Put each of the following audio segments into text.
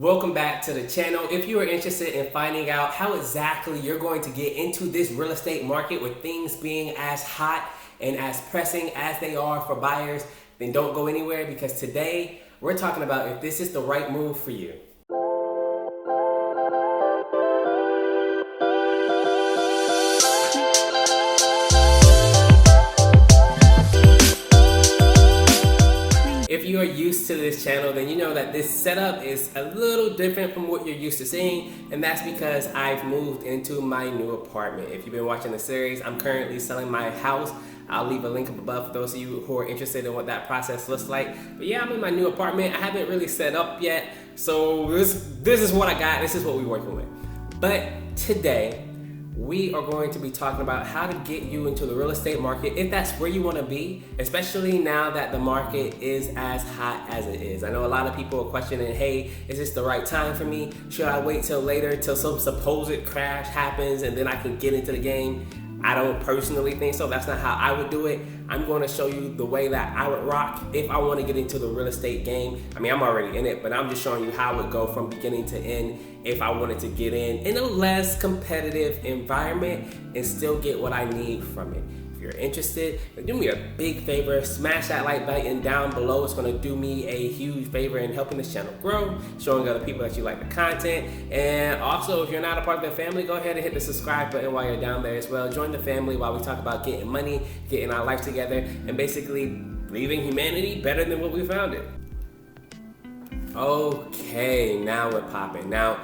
Welcome back to the channel. If you are interested in finding out how exactly you're going to get into this real estate market with things being as hot and as pressing as they are for buyers, then don't go anywhere, because today we're talking about if this is the right move for you. If you are used to this channel, then you know that this setup is a little different from what you're used to seeing, and that's because I've moved into my new apartment. If you've been watching the series, I'm currently selling my house. I'll leave a link up above for those of you who are interested in what that process looks like. But yeah, I'm in my new apartment. I haven't really set up yet, so this is what I got. This is what we're working with. But today, we are going to be talking about how to get you into the real estate market if that's where you want to be, especially now that the market is as hot as it is. I know a lot of people are questioning, hey, is this the right time for me? Should I wait till later, till some supposed crash happens and then I can get into the game? I don't personally think so. That's not how I would do it. I'm going to show you the way that I would rock if I want to get into the real estate game. I mean, I'm already in it, but I'm just showing you how it would go from beginning to end if I wanted to get in a less competitive environment and still get what I need from it. If you're interested, do me a big favor, smash that like button down below. It's going to do me a huge favor in helping this channel grow, showing other people that you like the content. And also, if you're not a part of the family, go ahead and hit the subscribe button while you're down there as well. Join the family while we talk about getting money, getting our life together, and basically leaving humanity better than what we found it. Okay, now we're popping. Now,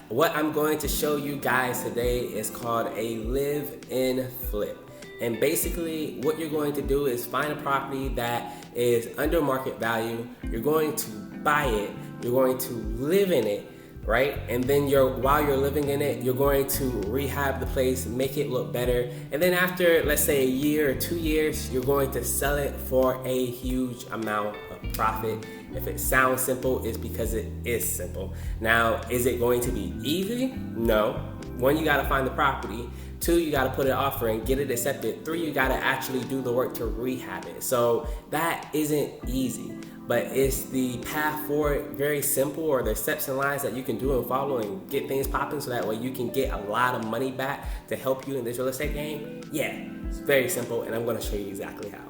what I'm going to show you guys today is called a live-in flip. And basically what you're going to do is find a property that is under market value. You're going to buy it. You're going to live in it, right? And then while you're living in it, you're going to rehab the place, make it look better. And then after, let's say, a year or 2 years, you're going to sell it for a huge amount of profit. If it sounds simple, it's because it is simple. Now, is it going to be easy? No. One, you gotta find the property. Two, you gotta put an offer in, get it accepted. Three, you gotta actually do the work to rehab it. So that isn't easy, but it's the path forward, very simple, or the steps and lines that you can do and follow and get things popping so that way you can get a lot of money back to help you in this real estate game. Yeah, it's very simple, and I'm gonna show you exactly how.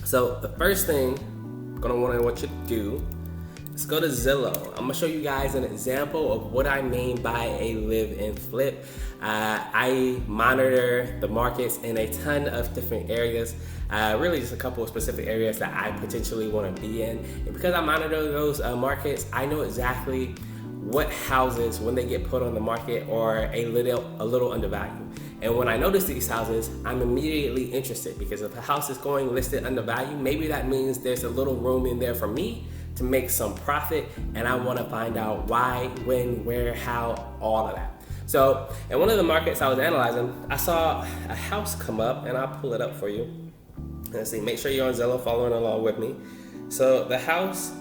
So the first thing I'm gonna want you to do, let's go to Zillow. I'm gonna show you guys an example of what I mean by a live-in flip. I monitor the markets in a ton of different areas, really just a couple of specific areas that I potentially want to be in. And because I monitor those markets, I know exactly what houses, when they get put on the market, are a little undervalued. And when I notice these houses, I'm immediately interested, because if a house is going listed undervalued, maybe that means there's a little room in there for me to make some profit, and I want to find out why, when, where, how, all of that. So in one of the markets I was analyzing, I saw a house come up, and I'll pull it up for you. Let's see, make sure you're on Zillow following along with me. So the house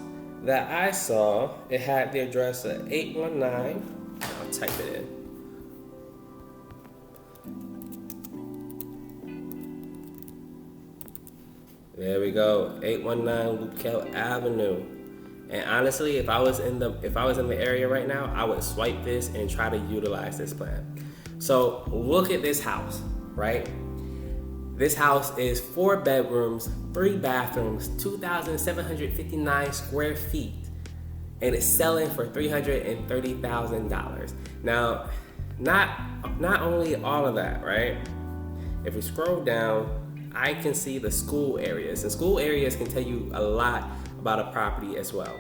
that I saw, it had the address at 819. I'll type it in. There we go, 819 Lukell Avenue. And honestly, if I was in the area right now, I would swipe this and try to utilize this plan. So look at this house, right? This house is 4 bedrooms, 3 bathrooms, 2,759 square feet, and it's selling for $330,000. Now, not only all of that, right? If we scroll down, I can see the school areas, and school areas can tell you a lot about a property as well.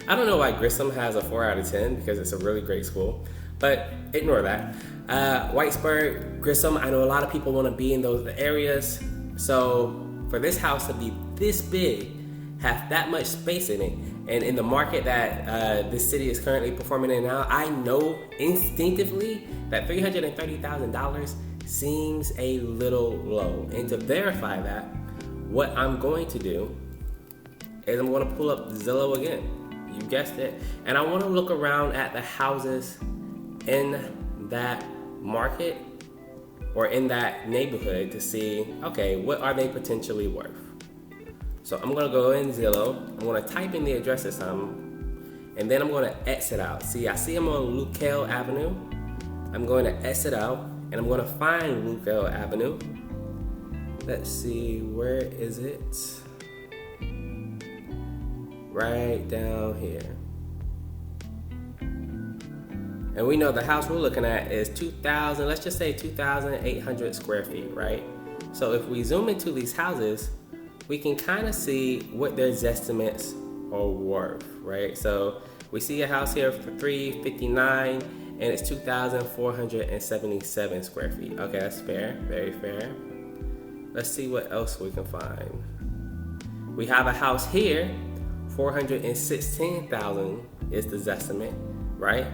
I don't know why Grissom has a 4 out of 10, because it's a really great school, but ignore that. Whitesburg, Grissom, I know a lot of people want to be in those areas, so for this house to be this big, have that much space in it, and in the market that this city is currently performing in now, I know instinctively that $330,000 seems a little low. And to verify that, what I'm going to do is I'm going to pull up Zillow again. You guessed it. And I want to look around at the houses in that market or in that neighborhood to see, okay, what are they potentially worth? So I'm going to go in Zillow. I'm going to type in the address this time. and then I'm going to exit out. See, I see I'm on Lucale Avenue. I'm going to exit out, and I'm going to find Lucale Avenue. Let's see, where is it? Right down here. And we know the house we're looking at is 2,000, let's just say 2,800 square feet, right? So if we zoom into these houses, we can kind of see what their estimates are worth, right? So we see a house here for $359, and it's 2,477 square feet. Okay, that's fair, very fair. Let's see what else we can find. We have a house here, 416,000 is the estimate, right?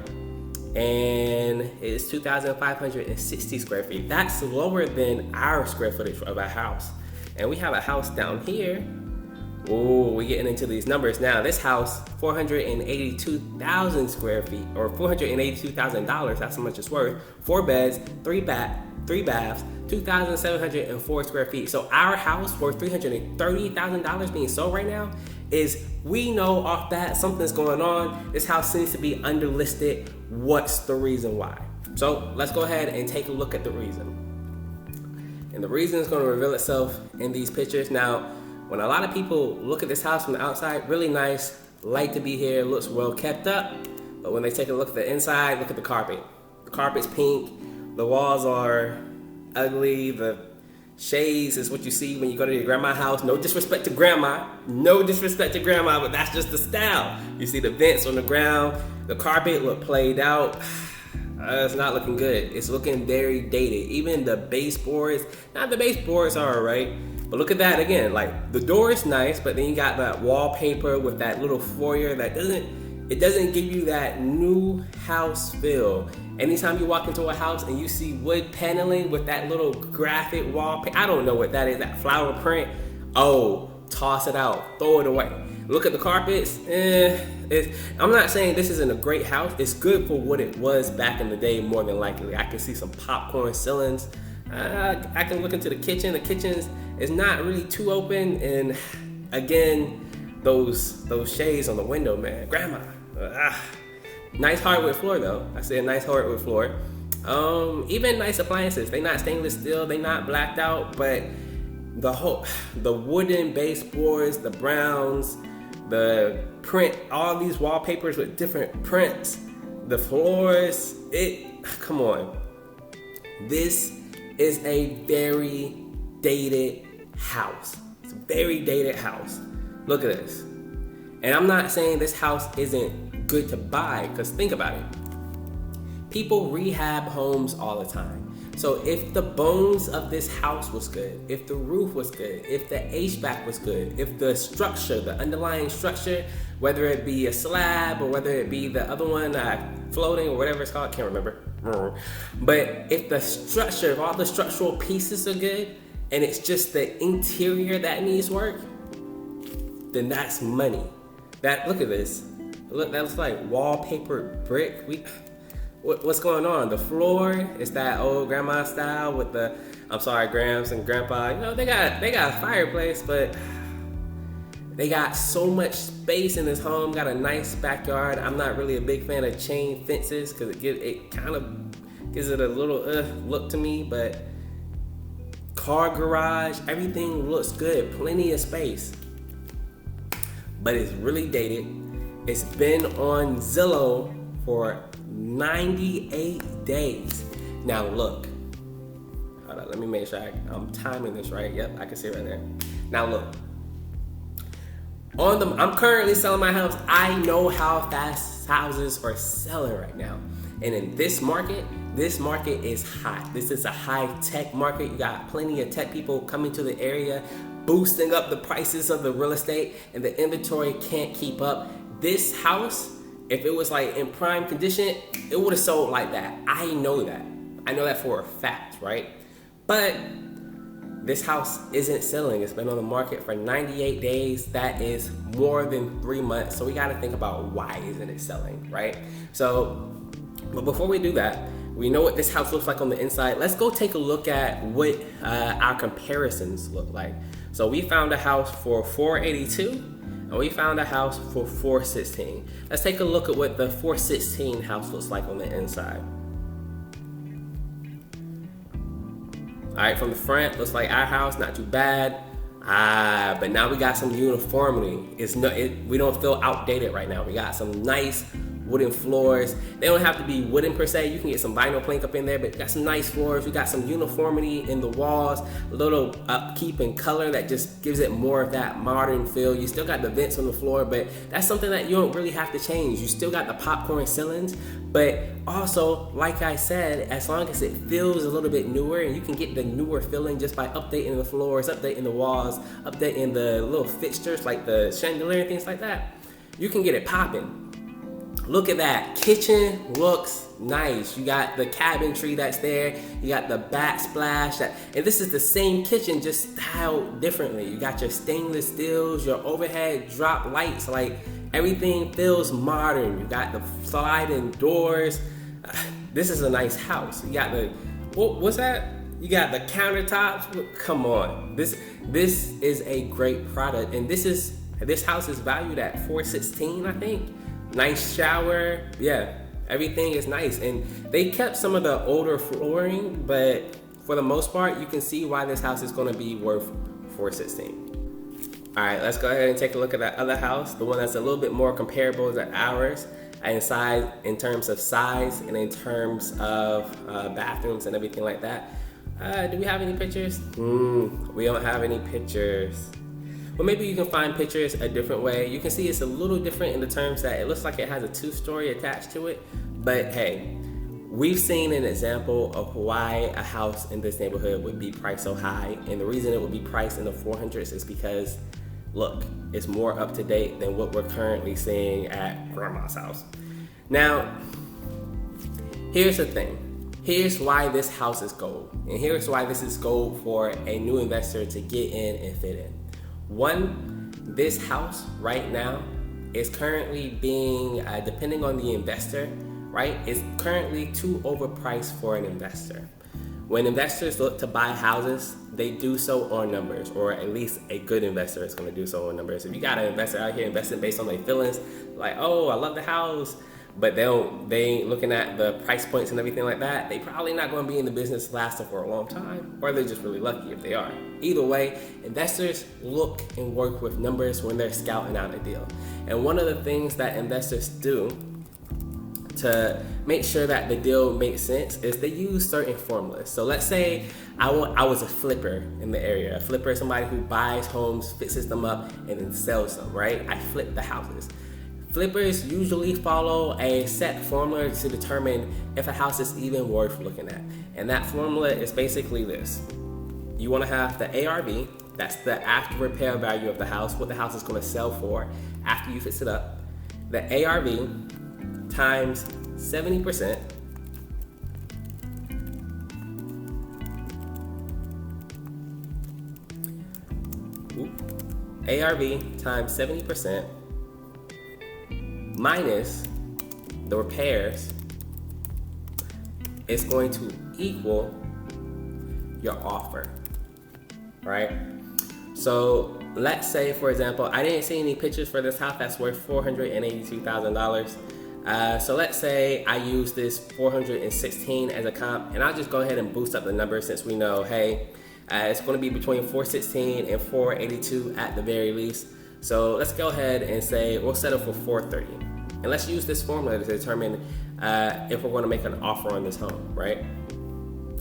And it's 2,560 square feet. That's lower than our square footage of a house. And we have a house down here. Oh, we're getting into these numbers now. This house, 482,000 square feet, or $482,000. That's how much it's worth. 4 beds, 3 baths, 2,704 square feet. So our house for $330,000 being sold right now is, we know off that something's going on. This house seems to be underlisted. What's the reason why? So let's go ahead and take a look at the reason. And the reason is going to reveal itself in these pictures. Now, when a lot of people look at this house from the outside, really nice, like to be here, looks well kept up. But when they take a look at the inside, look at the carpet. The carpet's pink, the walls are ugly, the shades is what you see when you go to your grandma's house. No disrespect to grandma, but that's just the style. You see the vents on the ground, the carpet look played out. It's not looking good. It's looking very dated. Even the baseboards, the baseboards are alright, but look at that again. Like, the door is nice, but then you got that wallpaper with that little foyer that doesn't give you that new house feel. Anytime you walk into a house and you see wood paneling with that little graphic wallpaper, I don't know what that is, that flower print. Oh, toss it out, throw it away. Look at the carpets. I'm not saying this isn't a great house. It's good for what it was back in the day, more than likely. I can see some popcorn ceilings. I can look into the kitchen. The kitchen is not really too open. And again, those shades on the window, man. Grandma. Nice hardwood floor though. I say a nice hardwood floor. Even nice appliances. They not stainless steel. They not blacked out, but the wooden baseboards, the browns, the print, all these wallpapers with different prints, the floors. Come on. This is a very dated house. It's a very dated house. Look at this. And I'm not saying this house isn't good to buy, because think about it. People rehab homes all the time. So if the bones of this house was good, if the roof was good, if the HVAC was good, if the structure, the underlying structure, whether it be a slab or whether it be the other one floating or whatever it's called, I can't remember. But if the structure, if all the structural pieces are good and it's just the interior that needs work, then that's money. Look at this. Look, that looks like wallpaper brick. What's going on? The floor is that old grandma style with the, I'm sorry, Grams and Grandpa. You know, they got a fireplace, but they got so much space in this home. Got a nice backyard. I'm not really a big fan of chain fences because it kind of gives it a little look to me. But car garage, everything looks good. Plenty of space, but it's really dated. It's been on Zillow for 98 days. Now look, hold on, let me make sure I'm timing this right. Yep, I can see it right there. Now look, I'm currently selling my house. I know how fast houses are selling right now. And in this market is hot. This is a high tech market. You got plenty of tech people coming to the area, boosting up the prices of the real estate, and the inventory can't keep up. This house, if it was like in prime condition, it would have sold like that. I know that for a fact, right? But this house isn't selling. It's been on the market for 98 days. That is more than 3 months. So we got to think about why isn't it selling, right? So, but before we do that, we know what this house looks like on the inside. Let's go take a look at what our comparisons look like. So we found a house for $482. and we found a house for $416. Let's take a look at what the $416 house looks like on the inside. All right, from the front, looks like our house, not too bad. But now we got some uniformity. We don't feel outdated right now. We got some nice wooden floors. They don't have to be wooden per se. You can get some vinyl plank up in there, but we got some nice floors. We got some uniformity in the walls, a little upkeep in color that just gives it more of that modern feel. You still got the vents on the floor, but that's something that you don't really have to change. You still got the popcorn ceilings, but also, like I said, as long as it feels a little bit newer, and you can get the newer feeling just by updating the floors, updating the walls, updating the little fixtures like the chandelier and things like that, you can get it popping. Look at that. Kitchen looks nice. You got the cabinetry that's there. You got the backsplash. And this is the same kitchen, just styled differently. You got your stainless steels, your overhead drop lights. Like, everything feels modern. You got the sliding doors. This is a nice house. You got the, what's that? You got the countertops. Come on. This is a great product. And this house is valued at $416, I think. Nice shower, yeah, everything is nice. And they kept some of the older flooring, but for the most part, you can see why this house is gonna be worth $416. All right, let's go ahead and take a look at that other house, the one that's a little bit more comparable to ours inside in terms of size and in terms of bathrooms and everything like that. Do we have any pictures? We don't have any pictures. Well, maybe you can find pictures a different way. You can see it's a little different in the terms that it looks like it has a 2-story attached to it. But hey, we've seen an example of why a house in this neighborhood would be priced so high. And the reason it would be priced in the 400s is because, look, it's more up to date than what we're currently seeing at grandma's house. Now, here's the thing. Here's why this house is gold. And here's why this is gold for a new investor to get in and fit in. One, this house right now is currently being, depending on the investor, right, is currently too overpriced for an investor. When investors look to buy houses, they do so on numbers, or at least a good investor is going to do so on numbers. If you got an investor out here investing based on their feelings, like, oh, I love the house, but they ain't looking at the price points and everything like that, they probably not going to be in the business lasting for a long time, or they're just really lucky if they are. Either way, investors look and work with numbers when they're scouting out a deal. And one of the things that investors do to make sure that the deal makes sense is they use certain formulas. So let's say I was a flipper in the area. A flipper is somebody who buys homes, fixes them up, and then sells them, right? I flip the houses. Flippers usually follow a set formula to determine if a house is even worth looking at. And that formula is basically this. You want to have the ARV, that's the after repair value of the house, what the house is going to sell for after you fix it up. The ARV times 70%. ARV times 70% minus the repairs is going to equal your offer, right? So let's say, for example, I didn't see any pictures for this house that's worth $482,000. So let's say I use this 416 as a comp, and I'll just go ahead and boost up the number since we know, hey, it's going to be between 416 and 482 at the very least. So let's go ahead and say we'll settle for 430. And let's use this formula to determine if we're going to make an offer on this home, right?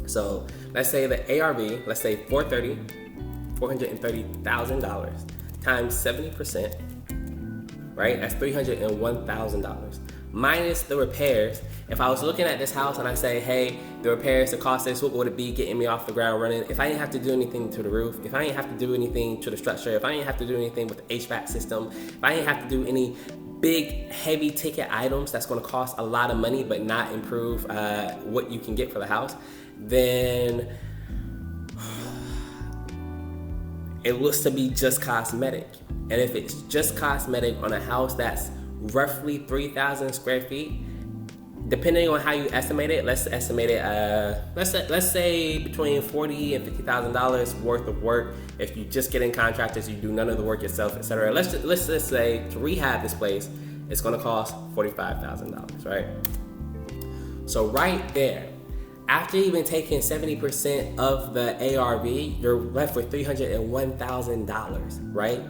So let's say the ARV, let's say $430,000 times 70%, right? That's $301,000. Minus the repairs. If I was looking at this house and I say, hey, the repairs, the cost is, what would it be getting me off the ground running? If I didn't have to do anything to the roof, if I didn't have to do anything to the structure, if I didn't have to do anything with the HVAC system, if I didn't have to do any big, heavy ticket items that's going to cost a lot of money but not improve what you can get for the house, then it looks to be just cosmetic. And if it's just cosmetic on a house that's roughly 3,000 square feet, depending on how you estimate it, let's estimate it. Let's say between $40,000 and $50,000 worth of work. If you just get in contractors, you do none of the work yourself, etc. Let's just say to rehab this place, it's going to cost $45,000, right? So right there, after even taking 70% of the ARV, you're left with $301,000, right?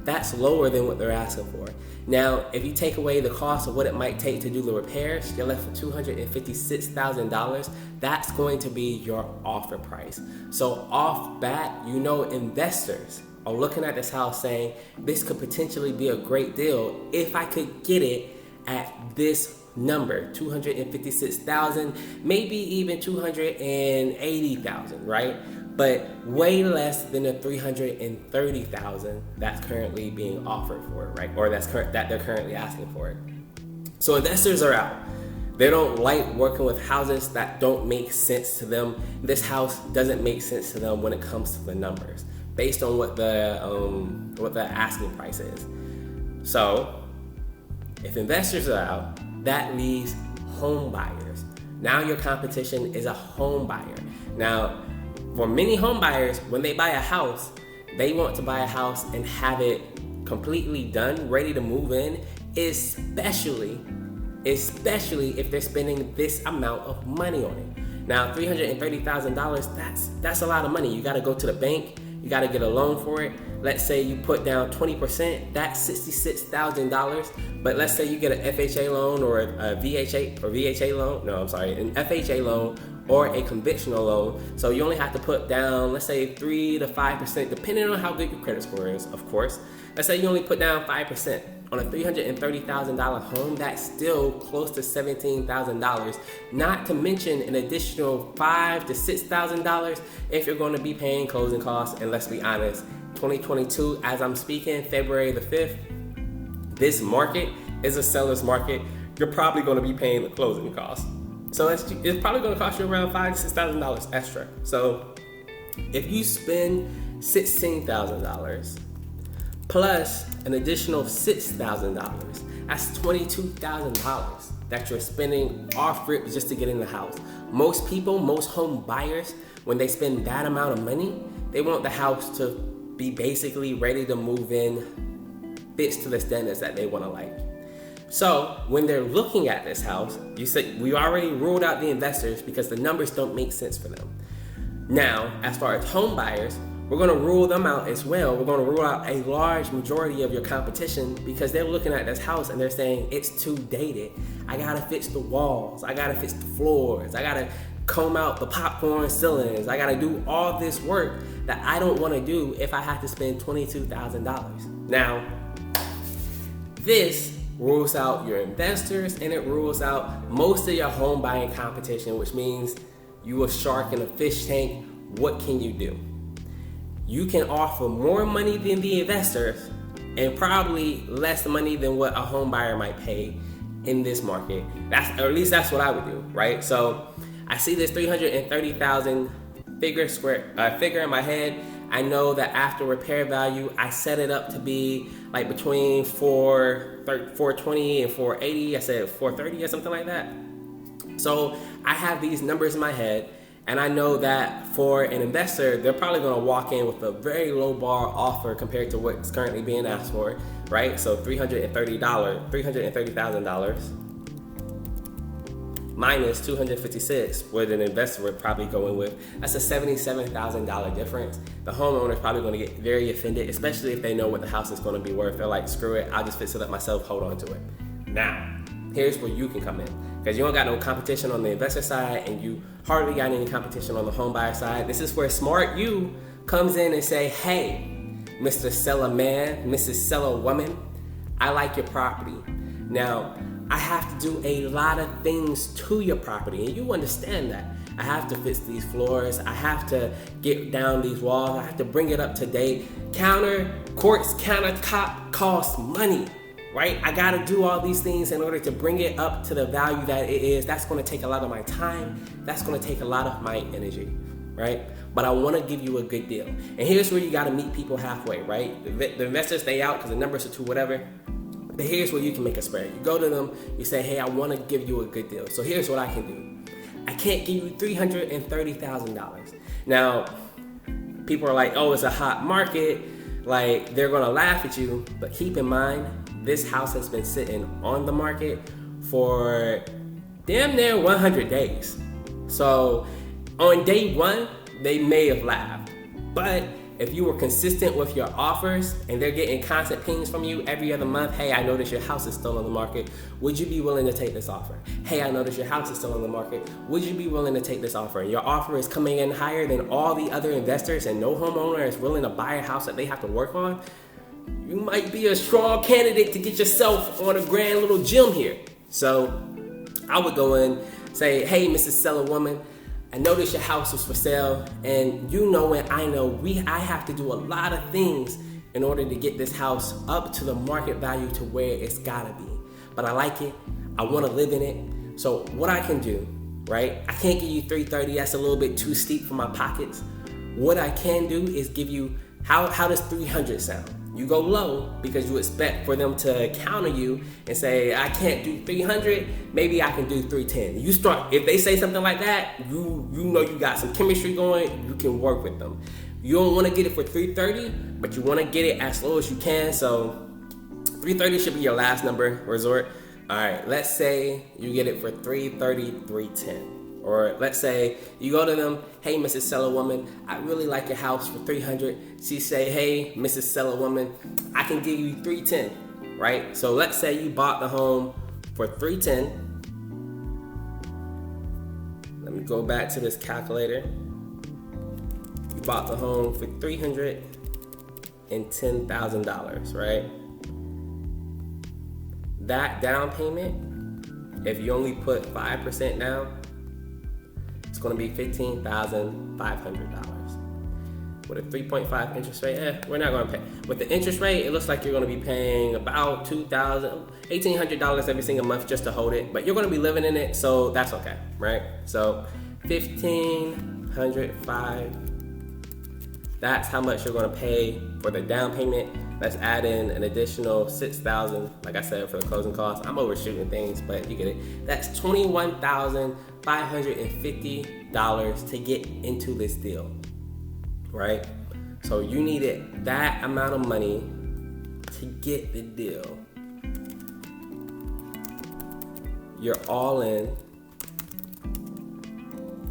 That's lower than what they're asking for. Now, if you take away the cost of what it might take to do the repairs, you're left with $256,000. That's going to be your offer price. So off bat, you know investors are looking at this house saying, this could potentially be a great deal if I could get it at this number, $256,000, maybe even $280,000, right? But way less than the $330,000 that's currently being offered for it, right? Or that they're currently asking for it. So investors are out. They don't like working with houses that don't make sense to them. This house doesn't make sense to them when it comes to the numbers, based on what the asking price is. So if investors are out, that leaves home buyers. Now your competition is a home buyer. Now, for many home buyers, when they buy a house, they want to buy a house and have it completely done, ready to move in, especially if they're spending this amount of money on it. Now, $330,000, that's a lot of money. You gotta go to the bank, you gotta get a loan for it. Let's say you put down 20%, that's $66,000. But let's say you get an FHA loan or a VHA loan. No, I'm sorry, an FHA loan or a conventional loan. So you only have to put down, let's say 3 to 5%, depending on how good your credit score is, of course. Let's say you only put down 5%. On a $330,000 home, that's still close to $17,000. Not to mention an additional $5,000 to $6,000 if you're going to be paying closing costs. And let's be honest, 2022, as I'm speaking, February the 5th, this market is a seller's market. You're probably going to be paying the closing costs. So it's probably going to cost you around $5,000 to $6,000 extra. So if you spend $16,000 plus an additional $6,000, that's $22,000 that you're spending off rip just to get in the house. Most people, most home buyers, when they spend that amount of money, they want the house to be basically ready to move in, fits to the standards that they want to like. So when they're looking at this house, you said we already ruled out the investors because the numbers don't make sense for them. Now, as far as home buyers, we're going to rule them out as well. We're going to rule out a large majority of your competition because they're looking at this house and they're saying it's too dated. I got to fix the walls. I got to fix the floors. I got to comb out the popcorn ceilings. I got to do all this work that I don't want to do if I have to spend $22,000. Now, this rules out your investors and it rules out most of your home buying competition, which means you a shark in a fish tank. What can you do? You can offer more money than the investors and probably less money than what a home buyer might pay in this market. Or at least that's what I would do, right? So I see this 330,000 figure in my head. I know that after repair value, I set it up to be like between 420 and 480. I said 430 or something like that. So I have these numbers in my head, and I know that for an investor, they're probably going to walk in with a very low bar offer compared to what's currently being asked for, right? So $330,000 minus $256, what an investor would probably go in with. That's a $77,000 difference. The homeowner is probably going to get very offended, especially if they know what the house is going to be worth. They're like, screw it, I'll just fix it up myself, hold on to it. Now, here's where you can come in. Because you don't got no competition on the investor side and you hardly got any competition on the home buyer side. This is where smart you comes in and say, hey, Mr. Seller Man, Mrs. Seller Woman, I like your property. Now, I have to do a lot of things to your property, and you understand that. I have to fix these floors. I have to get down these walls. I have to bring it up to date. Quartz countertop costs money, right? I got to do all these things in order to bring it up to the value that it is. That's going to take a lot of my time. That's going to take a lot of my energy, right? But I want to give you a good deal. And here's where you got to meet people halfway, right? The investors stay out because the numbers are too whatever. But here's where you can make a spread. You go to them, you say, hey, I want to give you a good deal. So here's what I can do. I can't give you $330,000. Now, people are like, oh, it's a hot market. Like, they're going to laugh at you. But keep in mind, this house has been sitting on the market for damn near 100 days. So on day one, they may have laughed. But if you were consistent with your offers and they're getting constant pings from you every other month, hey, I noticed your house is still on the market. Would you be willing to take this offer? Hey, I noticed your house is still on the market. Would you be willing to take this offer? And your offer is coming in higher than all the other investors and no homeowner is willing to buy a house that they have to work on. You might be a strong candidate to get yourself on a grand little gym here. So I would go in, say, hey, Mrs. Seller Woman, I noticed your house was for sale, and you know and I know I have to do a lot of things in order to get this house up to the market value to where it's gotta be. But I like it, I wanna live in it. So what I can do, right? I can't give you $330, that's a little bit too steep for my pockets. What I can do is give you, how does 300 sound? You go low because you expect for them to counter you and say, I can't do 300, maybe I can do 310. You start, if they say something like that, you know you got some chemistry going, you can work with them. You don't want to get it for 330, but you want to get it as low as you can. So 330 should be your last number resort. All right, let's say you get it for 330, 310. Or let's say you go to them, hey, Mrs. Seller Woman, I really like your house for 300. She say, hey, Mrs. Seller Woman, I can give you 310, right? So let's say you bought the home for 310. Let me go back to this calculator. You bought the home for $310,000, right? That down payment, if you only put 5% down, it's going to be $15,500. With a 3.5 interest rate, we're not going to pay. With the interest rate, it looks like you're going to be paying about $1,800 every single month just to hold it. But you're going to be living in it, so that's okay, right? So $1,505. That's how much you're going to pay for the down payment. Let's add in an additional $6,000, like I said, for the closing costs. I'm overshooting things, but you get it. That's $21,550 to get into this deal, right? So you needed that amount of money to get the deal. You're all in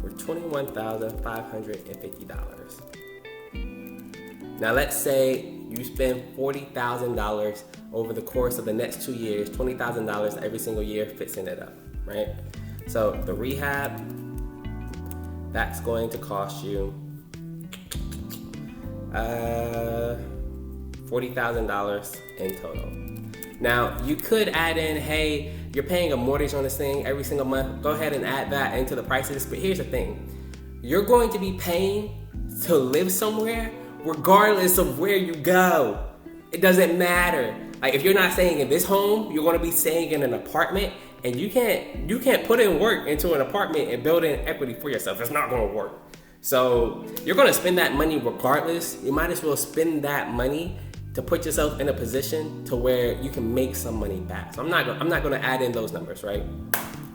for $21,550. Now let's say you spend $40,000 over the course of the next 2 years, $20,000 every single year fixing it up, right? So the rehab, that's going to cost you $40,000 in total. Now you could add in, hey, you're paying a mortgage on this thing every single month. Go ahead and add that into the price of this. But here's the thing, you're going to be paying to live somewhere regardless of where you go. It doesn't matter. Like if you're not staying in this home, you're going to be staying in an apartment, and you can't put in work into an apartment and build in equity for yourself. It's not going to work. So you're going to spend that money regardless. You might as well spend that money to put yourself in a position to where you can make some money back. So I'm not going to add in those numbers, right?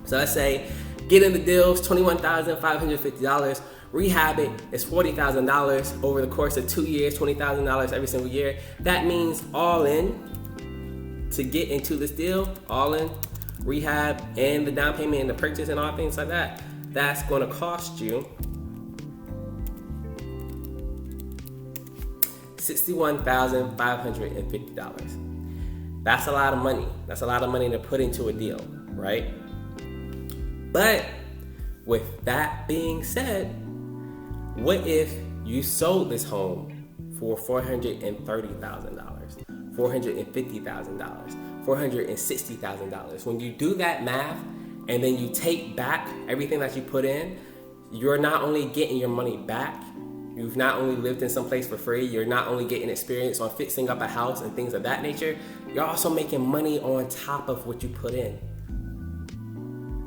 So let's say get in the deals, $21,550. Rehab it, it's $40,000 over the course of 2 years, $20,000 every single year. That means all in, to get into this deal, all in, rehab and the down payment and the purchase and all things like that, that's going to cost you $61,550. That's a lot of money. That's a lot of money to put into a deal, right? But with that being said, what if you sold this home for $430,000, $450,000, $460,000? When you do that math and then you take back everything that you put in, you're not only getting your money back, you've not only lived in some place for free, you're not only getting experience on fixing up a house and things of that nature, you're also making money on top of what you put in.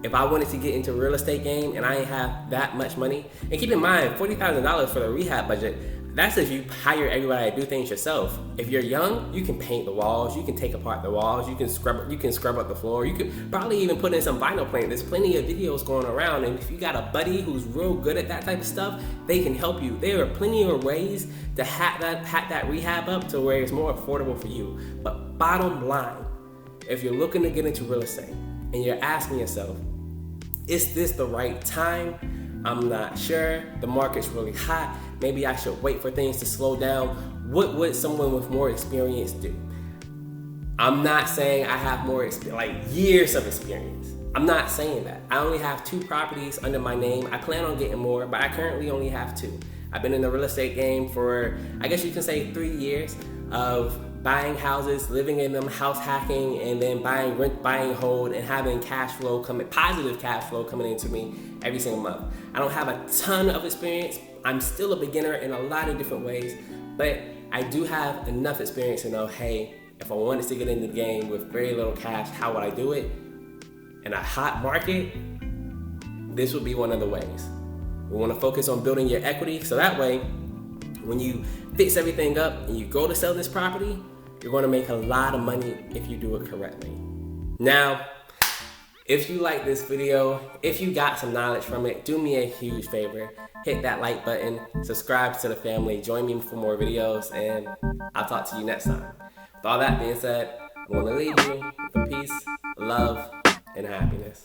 If I wanted to get into real estate game and I ain't have that much money, and keep in mind, $40,000 for the rehab budget, That's if you hire everybody to do things yourself. If you're young, you can paint the walls, you can take apart the walls, you can scrub up the floor, you could probably even put in some vinyl plank. There's plenty of videos going around, and if you got a buddy who's real good at that type of stuff, they can help you. There are plenty of ways to hack that rehab up to where it's more affordable for you. But bottom line, if you're looking to get into real estate and you're asking yourself, is this the right time? I'm not sure. The market's really hot. Maybe I should wait for things to slow down. What would someone with more experience do? I'm not saying I have more like years of experience. I'm not saying that. I only have 2 properties under my name. I plan on getting more, but I currently only have 2. I've been in the real estate game for, I guess you can say, 3 years of buying houses, living in them, house hacking, and then buying, rent, buying, hold, and having positive cash flow coming into me every single month. I don't have a ton of experience. I'm still a beginner in a lot of different ways, but I do have enough experience to know, hey, if I wanted to get in the game with very little cash, how would I do it? In a hot market, this would be one of the ways. We want to focus on building your equity, so that way, when you fix everything up and you go to sell this property, you're going to make a lot of money if you do it correctly. Now, if you like this video, if you got some knowledge from it, do me a huge favor. Hit that like button, subscribe to the family, join me for more videos, and I'll talk to you next time. With all that being said, I'm going to leave you with peace, love, and happiness.